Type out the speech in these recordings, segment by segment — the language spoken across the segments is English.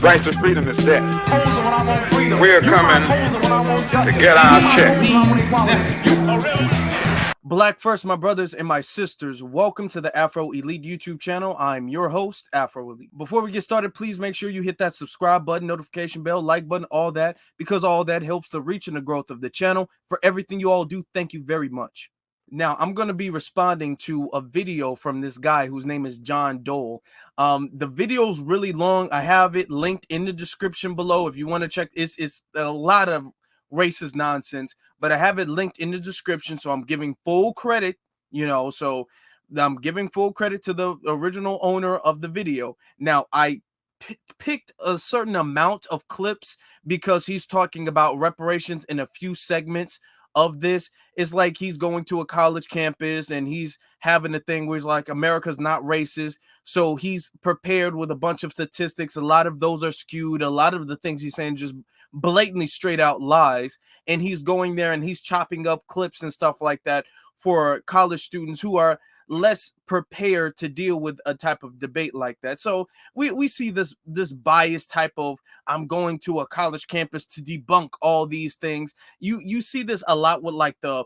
Rights to freedom is dead. We're coming to get our check. Black first, my brothers and my sisters. Welcome to the Afro Elite YouTube channel. I'm your host, Afro Elite. Before we get started, please make sure you hit that subscribe button, notification bell, like button, all that, because all that helps the reach and the growth of the channel. For everything you all do, thank you very much. Now, I'm going to be responding to a video from this guy whose name is John Dole. The video's really long. I have it linked in the description below if you want to check. It's a lot of racist nonsense, but I have it linked in the description, so I'm giving full credit, so I'm giving full credit to the original owner of the video. Now, I picked a certain amount of clips because he's talking about reparations in a few segments of this. It's like he's going to a college campus and he's having a thing where he's like, America's not racist. So he's prepared with a bunch of statistics. A lot of those are skewed. A lot of the things he's saying just blatantly straight out lies. And he's going there and he's chopping up clips and stuff like that for college students who are less prepared to deal with a type of debate like that. So we see this biased type of, I'm going to a college campus to debunk all these things. You see this a lot with like the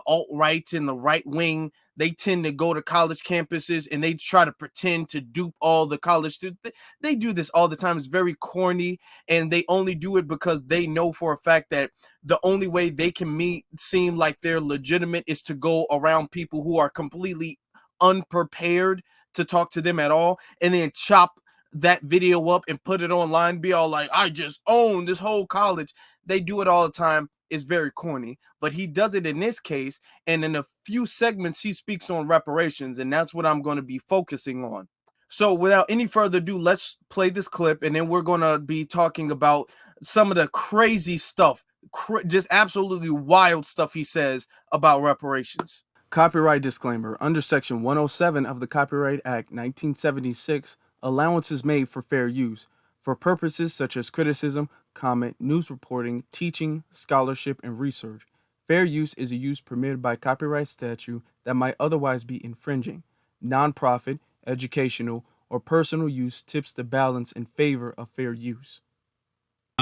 alt-right and the right wing. They tend to go to college campuses and they try to pretend to dupe all the college students. They do this all the time. It's very corny, and they only do it because they know for a fact that the only way they can seem like they're legitimate is to go around people who are completely unprepared to talk to them at all, and then chop that video up and put it online, be all like, I just own this whole college. They do it all the time. It's very corny, but he does it in this case, and in a few segments he speaks on reparations, and that's what I'm going to be focusing on. So without any further ado, let's play this clip, and then we're going to be talking about some of the crazy stuff, just absolutely wild stuff he says about reparations. Copyright disclaimer. Under Section 107 of the Copyright Act 1976, allowance is made for fair use for purposes such as criticism, comment, news reporting, teaching, scholarship, and research. Fair use is a use permitted by copyright statute that might otherwise be infringing. Nonprofit, educational, or personal use tips the balance in favor of fair use.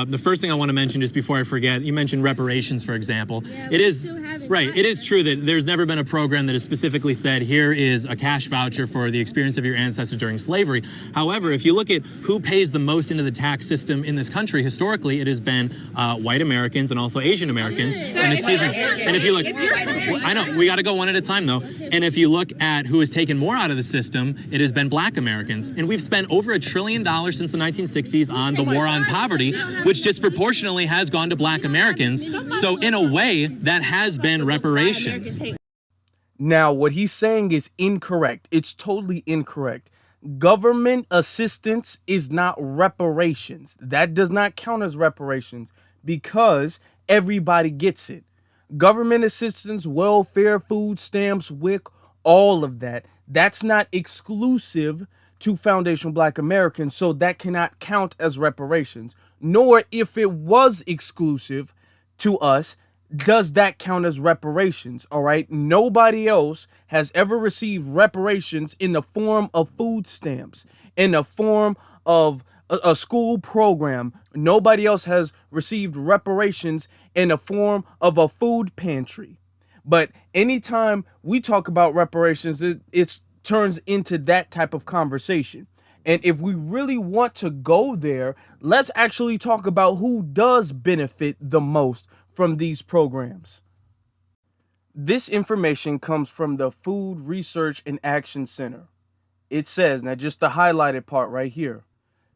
The first thing I want to mention, just before I forget, you mentioned reparations, for example. Yeah, it is right. It is true that there's never been a program that has specifically said, here is a cash voucher for the experience of your ancestors during slavery. However, if you look at who pays the most into the tax system in this country, historically, it has been white Americans and also Asian Americans. And excuse me. And if you look, I know we got to go one at a time though. And if you look at who has taken more out of the system, it has been black Americans. And we've spent over $1 trillion since the 1960s on the war on poverty, which disproportionately has gone to black Americans. So in a way, that has been reparations. Now, what he's saying is incorrect. It's totally incorrect. Government assistance is not reparations. That does not count as reparations because everybody gets it. Government assistance, welfare, food stamps, WIC, all of that. That's not exclusive to foundational black Americans, so that cannot count as reparations. Nor, if it was exclusive to us, does that count as reparations. All right, nobody else has ever received reparations in the form of food stamps, in the form of a school program. Nobody else has received reparations in the form of a food pantry. But anytime we talk about reparations, it turns into that type of conversation. And if we really want to go there, let's actually talk about who does benefit the most from these programs. This information comes from the Food Research and Action Center. It says, now just the highlighted part right here,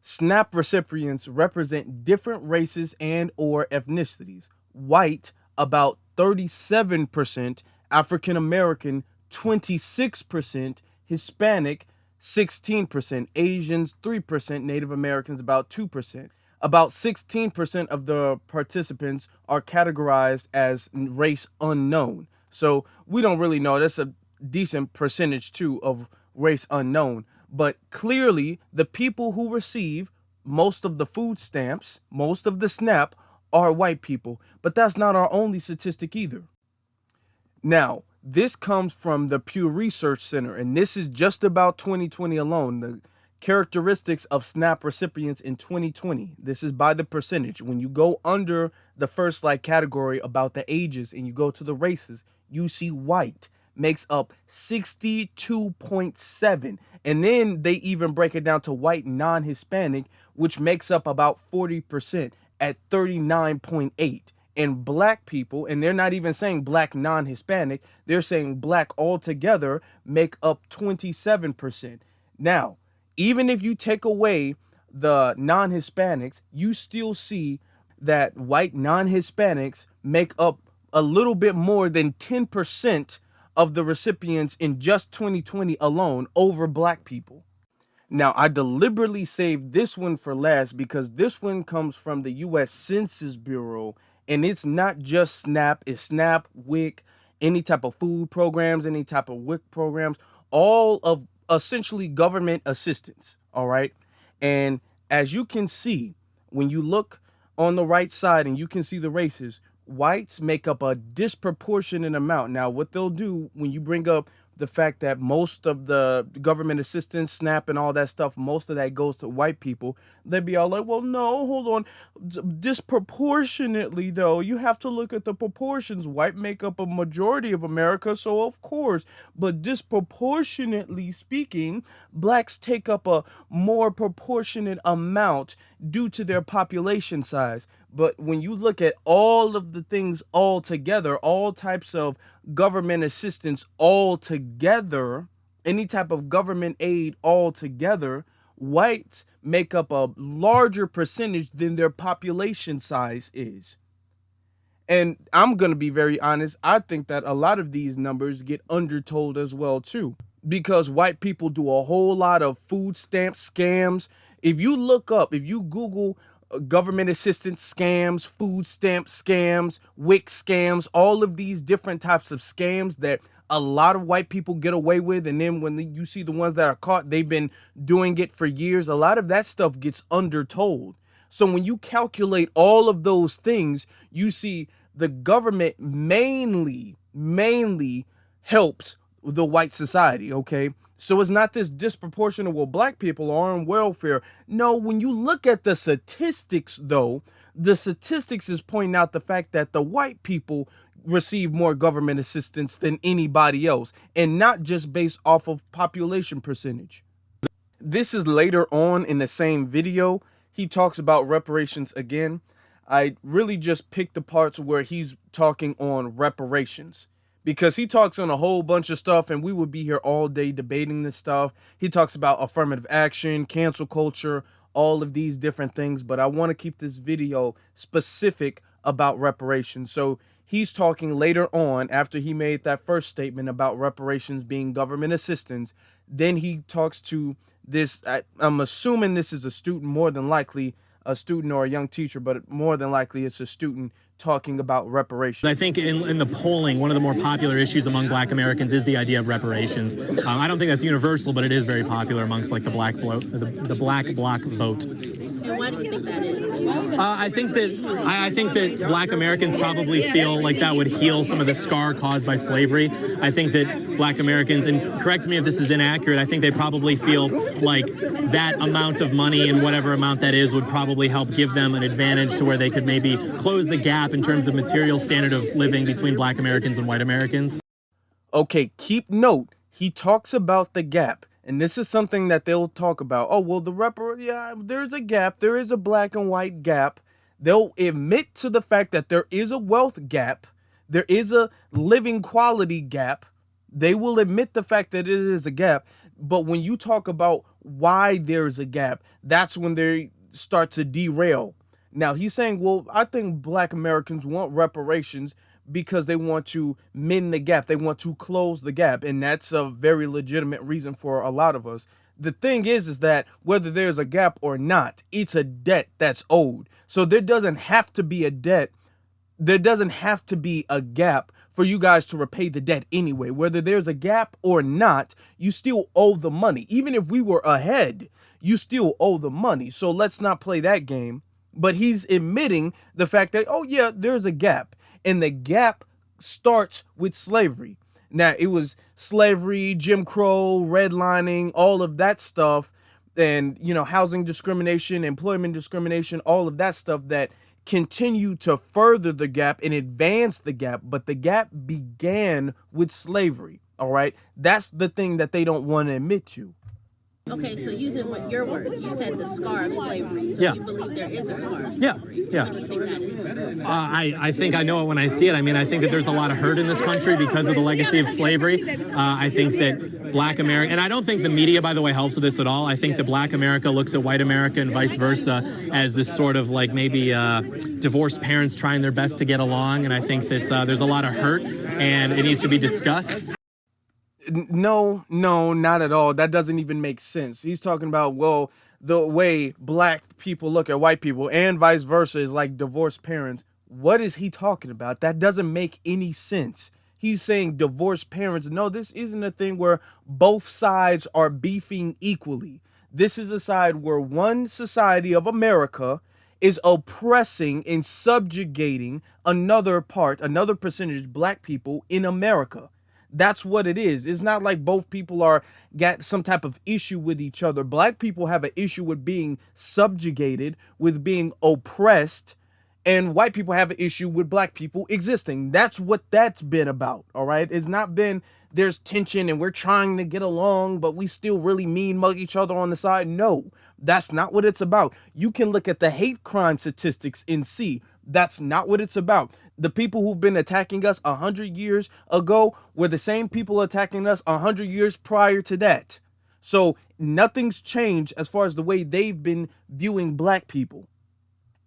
SNAP recipients represent different races and or ethnicities. White, about 37%, African American, 26%, Hispanic, 16%, Asians, 3%, Native Americans, about 2%. About 16% of the participants are categorized as race unknown. So we don't really know. That's a decent percentage too of race unknown. But clearly the people who receive most of the food stamps, most of the SNAP, are white people. But that's not our only statistic either. Now, this comes from the Pew Research Center, and this is just about 2020 alone. The Characteristics of SNAP recipients in 2020. This is by the percentage. When you go under the first like category about the ages and you go to the races, you see white makes up 62.7. And then they even break it down to white non-Hispanic, which makes up about 40% at 39.8. And black people, and they're not even saying black non-Hispanic, they're saying black altogether make up 27%. Now, even if you take away the non-Hispanics, you still see that white non-Hispanics make up a little bit more than 10% of the recipients in just 2020 alone over black people. Now, I deliberately saved this one for last because this one comes from the U.S. Census Bureau, and it's not just SNAP, it's SNAP, WIC, any type of food programs, any type of WIC programs, all of essentially government assistance, all right? And as you can see, when you look on the right side and you can see the races, whites make up a disproportionate amount. Now, what they'll do when you bring up the fact that most of the government assistance, SNAP and all that stuff, most of that goes to white people, they'd be all like, well, no, hold on. Disproportionately, though, you have to look at the proportions. White make up a majority of America, so of course. But disproportionately speaking, blacks take up a more proportionate amount due to their population size. But when you look at all of the things all together, all types of government assistance all together, any type of government aid all together, whites make up a larger percentage than their population size is. And I'm going to be very honest, I think that a lot of these numbers get undertold as well too, because white people do a whole lot of food stamp scams. If you look up, if you Google government assistance scams, food stamp scams, WIC scams, all of these different types of scams that a lot of white people get away with, and then when you see the ones that are caught, they've been doing it for years. A lot of that stuff gets undertold. So when you calculate all of those things, you see the government mainly helps the white society, okay? So it's not this disproportionate, well, black people are on welfare. No, when you look at the statistics, though, the statistics is pointing out the fact that the white people receive more government assistance than anybody else, and not just based off of population percentage. This is later on in the same video. He talks about reparations again. I really just picked the parts where he's talking on reparations, because he talks on a whole bunch of stuff and we would be here all day debating this stuff. He talks about affirmative action, cancel culture, all of these different things, but I want to keep this video specific about reparations. So he's talking later on, after he made that first statement about reparations being government assistance. Then he talks to this, I'm assuming this is a student, more than likely a student or a young teacher, but more than likely it's a student talking about reparations. I think in the polling, one of the more popular issues among black Americans is the idea of reparations. I don't think that's universal, but it is very popular amongst like the black bloc vote. And why do you think that is? I think that black Americans probably feel like that would heal some of the scar caused by slavery. I think that black Americans, and correct me if this is inaccurate, I think they probably feel like that amount of money and whatever amount that is would probably help give them an advantage to where they could maybe close the gap in terms of material standard of living between black Americans and white Americans. Okay, keep note, he talks about the gap. And this is something that they'll talk about. Oh, well, there's a gap. There is a black and white gap. They'll admit to the fact that there is a wealth gap. There is a living quality gap. They will admit the fact that it is a gap. But when you talk about why there's a gap, that's when they start to derail. Now, he's saying, well, I think black Americans want reparations because they want to mend the gap. They want to close the gap. And that's a very legitimate reason for a lot of us. The thing is that whether there's a gap or not, it's a debt that's owed. So there doesn't have to be a debt. There doesn't have to be a gap for you guys to repay the debt anyway. Whether there's a gap or not, you still owe the money. Even if we were ahead, you still owe the money. So let's not play that game. But he's admitting the fact that, oh yeah, there's a gap. And the gap starts with slavery. Now, it was slavery, Jim Crow, redlining, all of that stuff and, you know, housing discrimination, employment discrimination, all of that stuff that continue to further the gap and advance the gap. But the gap began with slavery. All right. That's the thing that they don't want to admit to. Okay, so using your words, you said the scar of slavery. So Yeah. you believe there is a scar of slavery. Yeah. What do you think that is? I think I know it when I see it. I mean, I think that there's a lot of hurt in this country because of the legacy of slavery. I think that Black America, and I don't think the media, by the way, helps with this at all. I think that Black America looks at white America and vice versa as this sort of like maybe divorced parents trying their best to get along. And I think that there's a lot of hurt and it needs to be discussed. No, not at all. That doesn't even make sense. He's talking about, well, the way Black people look at white people and vice versa is like divorced parents. What is he talking about? That doesn't make any sense. He's saying divorced parents. No, this isn't a thing where both sides are beefing equally. This is a side where one society of America is oppressing and subjugating another percentage, Black people in America. That's what it is. It's not like both people are got some type of issue with each other. Black people have an issue with being subjugated, with being oppressed, and white people have an issue with Black people existing. That's what that's been about. All right. It's not been there's tension and we're trying to get along, but we still really mean mug each other on the side. No, that's not what it's about. You can look at the hate crime statistics and see that's not what it's about. The people who've been attacking us 100 years ago were the same people attacking us 100 years prior to that. So nothing's changed as far as the way they've been viewing Black people.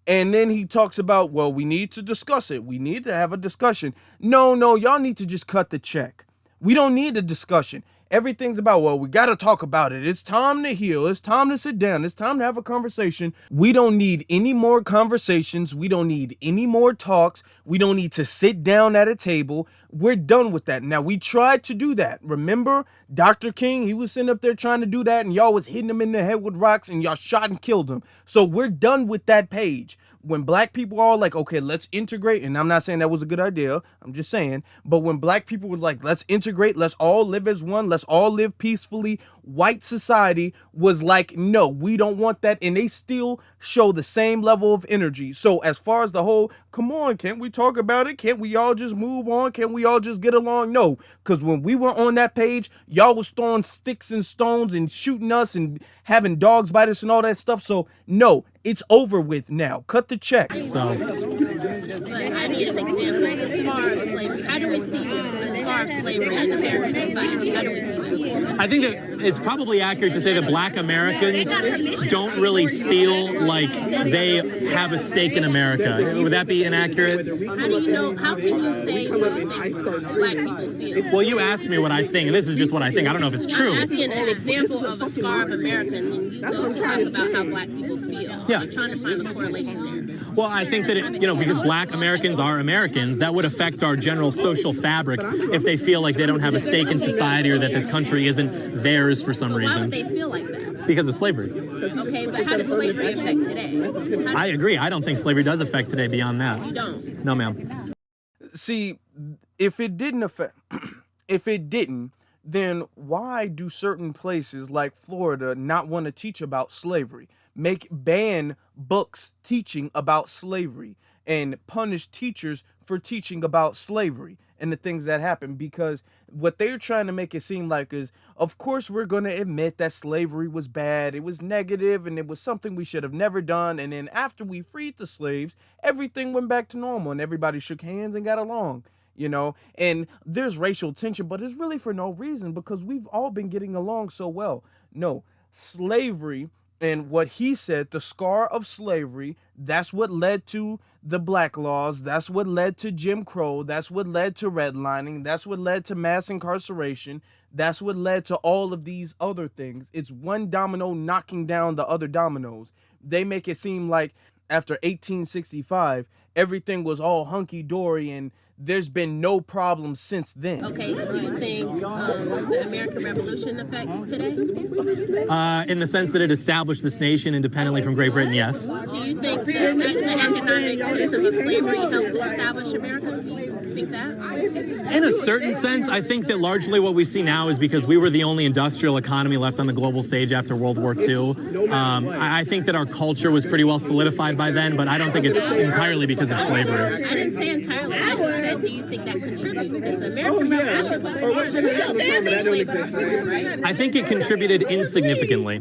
And then he talks about, well, we need to discuss it. We need to have a discussion. No, y'all need to just cut the check. We don't need a discussion. Everything's about, well, we got to talk about it. It's time to heal. It's time to sit down. It's time to have a conversation. We don't need any more conversations. We don't need any more talks. We don't need to sit down at a table. We're done with that. Now, we tried to do that. Remember, Dr. King, he was sitting up there trying to do that, and y'all was hitting him in the head with rocks, and y'all shot and killed him. So we're done with that page. When Black people are like, okay, let's integrate, and I'm not saying that was a good idea, I'm just saying, but when Black people were like, let's integrate, let's all live as one, let's all live peacefully, white society was like, no, we don't want that, and they still show the same level of energy. So as far as the whole, come on, can't we talk about it? Can't we all just move on? Can't we all just get along? No, because when we were on that page, y'all was throwing sticks and stones and shooting us and having dogs bite us and all that stuff. So no, it's over with now. Cut the check. So, But I need an example of the scar of slavery. How do we see the scar of slavery in American society? How do we see that? I think that it's probably accurate to say that Black Americans don't really feel like they have a stake in America. Would that be inaccurate? How do you know? How can you say how Black people feel? Well, you asked me what I think, and this is just what I think. I don't know if it's I'm true. asking an example of a scar of America, and then you go to talk about how Black people feel. Yeah. I'm trying to find a correlation there. Well, I think that, because Black Americans are Americans, that would affect our general social fabric if they feel like they don't have a stake in society or that this country isn't theirs for some Why would reason. they feel like that? Because of slavery. Okay, but how does slavery affect today? I agree. I don't think slavery does affect today beyond that. You don't. No, ma'am. See, if it didn't affect, if it didn't, then why do certain places like Florida not want to teach about slavery? Ban books teaching about slavery and punish teachers for teaching about slavery and the things that happen, because what they're trying to make it seem like is, of course, we're going to admit that slavery was bad. It was negative and it was something we should have never done. And then after we freed the slaves, everything went back to normal and everybody shook hands and got along. And there's racial tension, but it's really for no reason because we've all been getting along so well. No, slavery and what he said, the scar of slavery, that's what led to the black laws. That's what led to Jim Crow. That's what led to redlining. That's what led to mass incarceration. That's what led to all of these other things. It's one domino knocking down the other dominoes. They make it seem like after 1865, everything was all hunky-dory and there's been no problem since then. Okay, do you think the American Revolution affects today? In the sense that it established this nation independently from Great Britain, yes. Do you think that the economic system of slavery helped to establish America? Do you think that? In a certain sense, I think that largely what we see now is because we were the only industrial economy left on the global stage after World War II. I think that our culture was pretty well solidified by then, but I don't think it's entirely because of slavery. I didn't say entirely. I just said, do you think that contributes? Because the American Revolution was harder than slavery, right? I think it contributed insignificantly.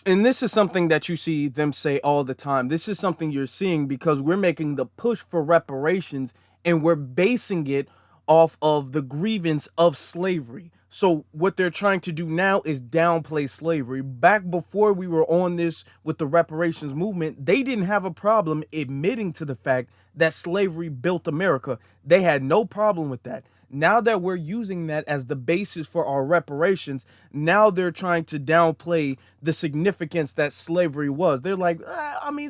And this is something that you see them say all the time. This is something you're seeing because we're making the push for reparations and we're basing it off of the grievance of slavery. So what they're trying to do now is downplay slavery. Back before we were on this with the reparations movement, they didn't have a problem admitting to the fact that slavery built America. They had no problem with that. Now that we're using that as the basis for our reparations, now they're trying to downplay the significance that slavery was. They're like,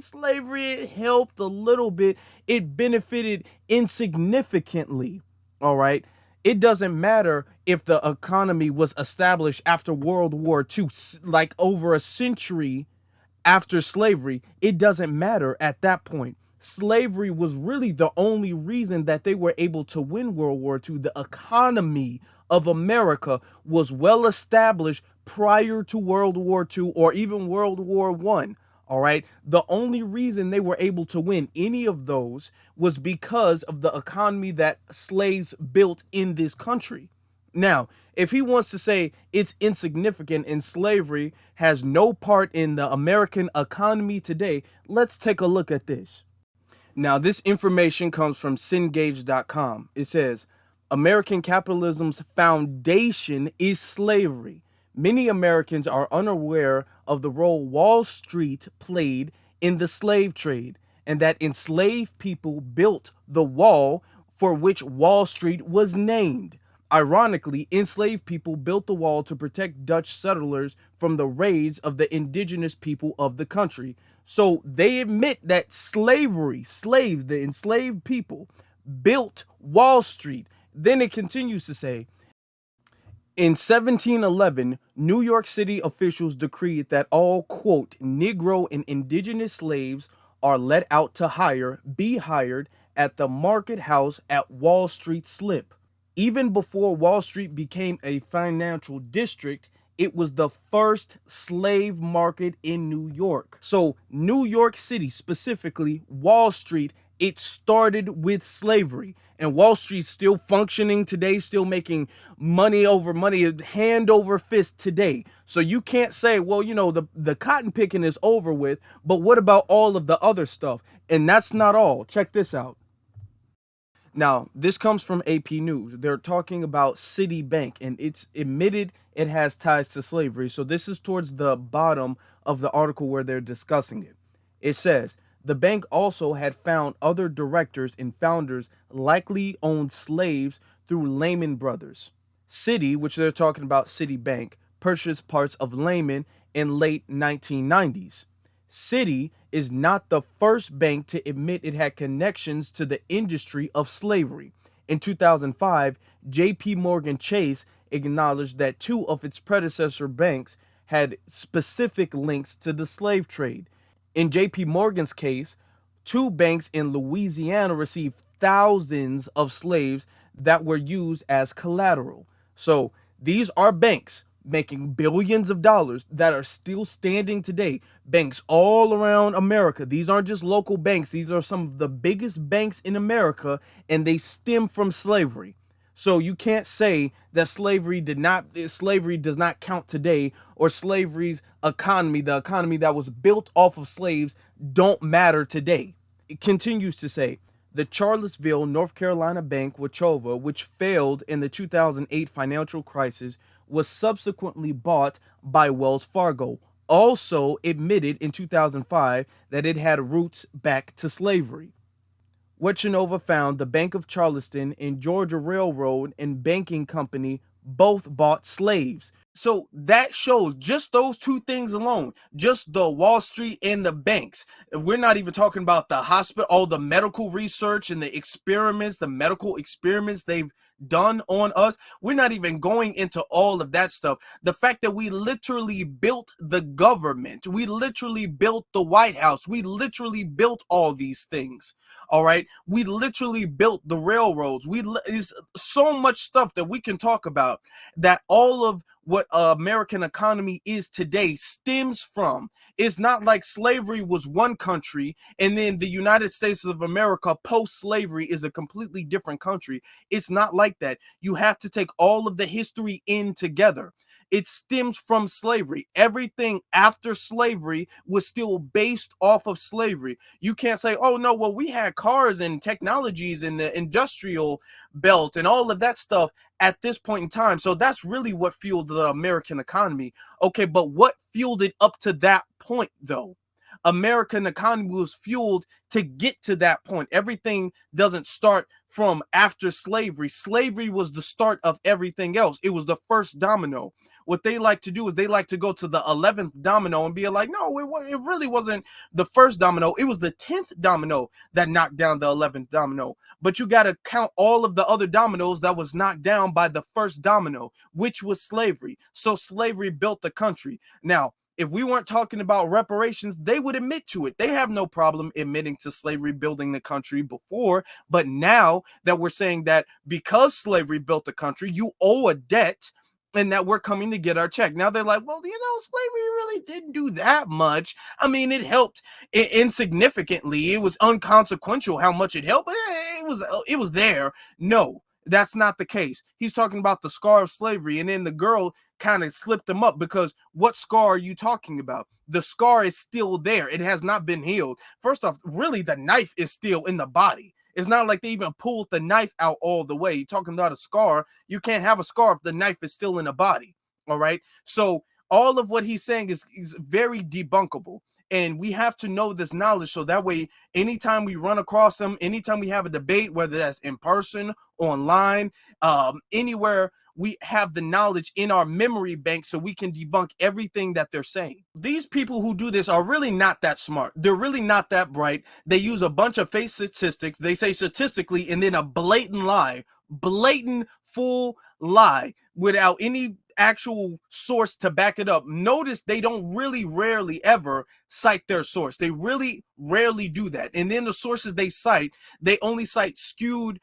slavery, it helped a little bit. It benefited insignificantly. All right. It doesn't matter if the economy was established after World War II, like over a century after slavery. It doesn't matter at that point. Slavery was really the only reason that they were able to win World War II. The economy of America was well established prior to World War II or even World War I. All right. The only reason they were able to win any of those was because of the economy that slaves built in this country. Now, if he wants to say it's insignificant and slavery has no part in the American economy today, let's take a look at this. Now, this information comes from Cengage.com. It says, American capitalism's foundation is slavery. Many Americans are unaware of the role Wall Street played in the slave trade and that enslaved people built the wall for which Wall Street was named. Ironically, enslaved people built the wall to protect Dutch settlers from the raids of the indigenous people of the country. So they admit that the enslaved people built Wall Street. Then it continues to say, in 1711, New York City officials decreed that all, quote, Negro and indigenous slaves are let out to be hired at the market house at Wall Street Slip. Even before Wall Street became a financial district, it was the first slave market in New York. So New York City, specifically Wall Street, it started with slavery. And Wall Street's still functioning today, still making money over money, hand over fist today. So you can't say, well, the cotton picking is over with, but what about all of the other stuff? And that's not all. Check this out. Now, this comes from AP News. They're talking about Citibank, and it's admitted it has ties to slavery. So this is towards the bottom of the article where they're discussing it. It says, the bank also had found other directors and founders likely owned slaves through Lehman Brothers. Citi, which they're talking about Citibank, purchased parts of Lehman in late 1990s. Citi is not the first bank to admit it had connections to the industry of slavery. In 2005, JP Morgan Chase acknowledged that two of its predecessor banks had specific links to the slave trade. In JP Morgan's case, two banks in Louisiana received thousands of slaves that were used as collateral. So these are banks making billions of dollars that are still standing today. Banks all around America. These aren't just local banks. These are some of the biggest banks in America, and they stem from slavery. So you can't say that slavery does not count today, or slavery's economy, the economy that was built off of slaves, don't matter today. It continues to say, the Charlottesville, North Carolina bank, Wachovia, which failed in the 2008 financial crisis, was subsequently bought by Wells Fargo, also admitted in 2005 that it had roots back to slavery. Wachovia found the Bank of Charleston and Georgia Railroad and Banking Company both bought slaves. So that shows, just those two things alone, just the Wall Street and the banks. We're not even talking about the hospital, all the medical research and the experiments, the medical experiments they've done on us. We're not even going into all of that stuff. The fact that we literally built the government, we literally built the White House, we literally built all these things. All right, we literally built the railroads. Is so much stuff that we can talk about, that all of what American economy is today stems from. It's not like slavery was one country and then the United States of America post-slavery is a completely different country. It's not like that. You have to take all of the history in together. It stems from slavery. Everything after slavery was still based off of slavery. You can't say, oh no, well, we had cars and technologies and the industrial belt and all of that stuff at this point in time. So that's really what fueled the American economy. Okay, but what fueled it up to that point though? American economy was fueled to get to that point. Everything doesn't start from after slavery. Slavery was the start of everything else. It was the first domino. What they like to do is they like to go to the 11th domino and be like, no, it really wasn't the first domino. It was the 10th domino that knocked down the 11th domino. But you got to count all of the other dominoes that was knocked down by the first domino, which was slavery. So slavery built the country. Now, if we weren't talking about reparations, they would admit to it. They have no problem admitting to slavery building the country before. But now that we're saying that because slavery built the country, you owe a debt and that we're coming to get our check. Now they're like, well, slavery really didn't do that much. I mean, it helped insignificantly. It was inconsequential how much it helped, but it was there. No, that's not the case. He's talking about the scar of slavery, and then the girl kind of slipped them up, because what scar are you talking about? The scar is still there. It has not been healed. First off, really, the knife is still in the body. It's not like they even pulled the knife out all the way. You're talking about a scar. You can't have a scar if the knife is still in the body. All right. So all of what he's saying is very debunkable. And we have to know this knowledge, so that way, anytime we run across them, anytime we have a debate, whether that's in person, online, anywhere, we have the knowledge in our memory bank so we can debunk everything that they're saying. These people who do this are really not that smart. They're really not that bright. They use a bunch of fake statistics. They say statistically and then a blatant lie, blatant full lie without any actual source to back it up. Notice they don't rarely ever cite their source. They really rarely do that. And then the sources they cite, they only cite skewed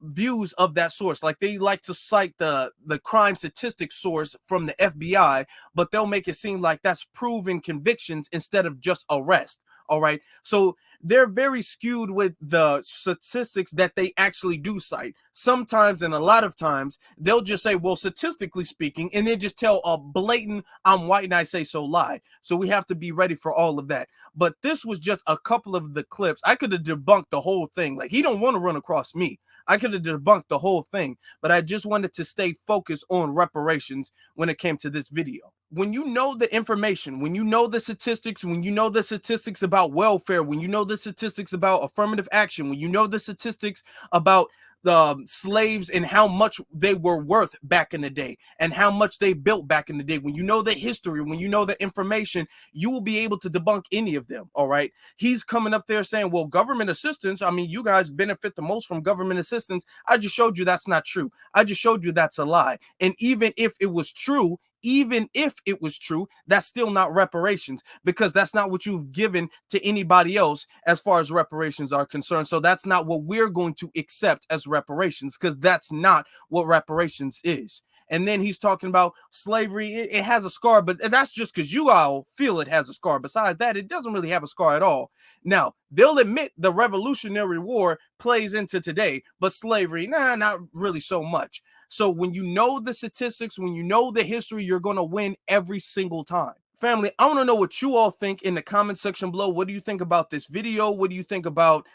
views of that source. Like they like to cite the crime statistics source from the FBI, but they'll make it seem like that's proven convictions instead of just arrest. All right, so they're very skewed with the statistics that they actually do cite. Sometimes, and a lot of times, they'll just say, well, statistically speaking, and then just tell a blatant I'm white and I say so lie. So we have to be ready for all of that. But this was just a couple of the clips. I could have debunked the whole thing. Like, he don't want to run across me. I could have debunked the whole thing, but I just wanted to stay focused on reparations when it came to this video. When you know the information, when you know the statistics, when you know the statistics about welfare, when you know the statistics about affirmative action, when you know the statistics about the slaves and how much they were worth back in the day and how much they built back in the day, when you know the history, when you know the information, you will be able to debunk any of them. All right. He's coming up there saying, well, government assistance, I mean, you guys benefit the most from government assistance. I just showed you that's not true. I just showed you that's a lie. And even if it was true, that's still not reparations, because that's not what you've given to anybody else as far as reparations are concerned. So that's not what we're going to accept as reparations, because that's not what reparations is. And then he's talking about slavery. It has a scar, but that's just because you all feel it has a scar. Besides that, it doesn't really have a scar at all. Now, they'll admit the Revolutionary War plays into today, but slavery, not really so much. So when you know the statistics, when you know the history, you're going to win every single time. Family, I want to know what you all think in the comment section below. What do you think about this video? What do you think about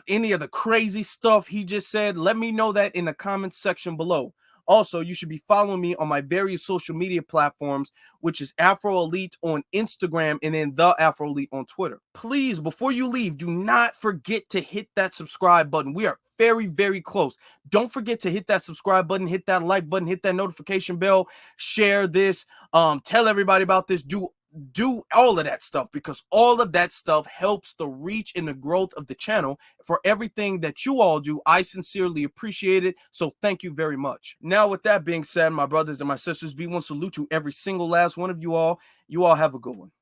any of the crazy stuff he just said? Let me know that in the comment section below. Also, you should be following me on my various social media platforms, which is Afro Elite on Instagram and then The Afro Elite on Twitter. Please, before you leave, do not forget to hit that subscribe button. We are very, very close. Don't forget to hit that subscribe button, hit that like button, hit that notification bell, share this, tell everybody about this, do all of that stuff, because all of that stuff helps the reach and the growth of the channel. For everything that you all do, I sincerely appreciate it. So thank you very much. Now, with that being said, my brothers and my sisters, be one salute to every single last one of you all. You all have a good one.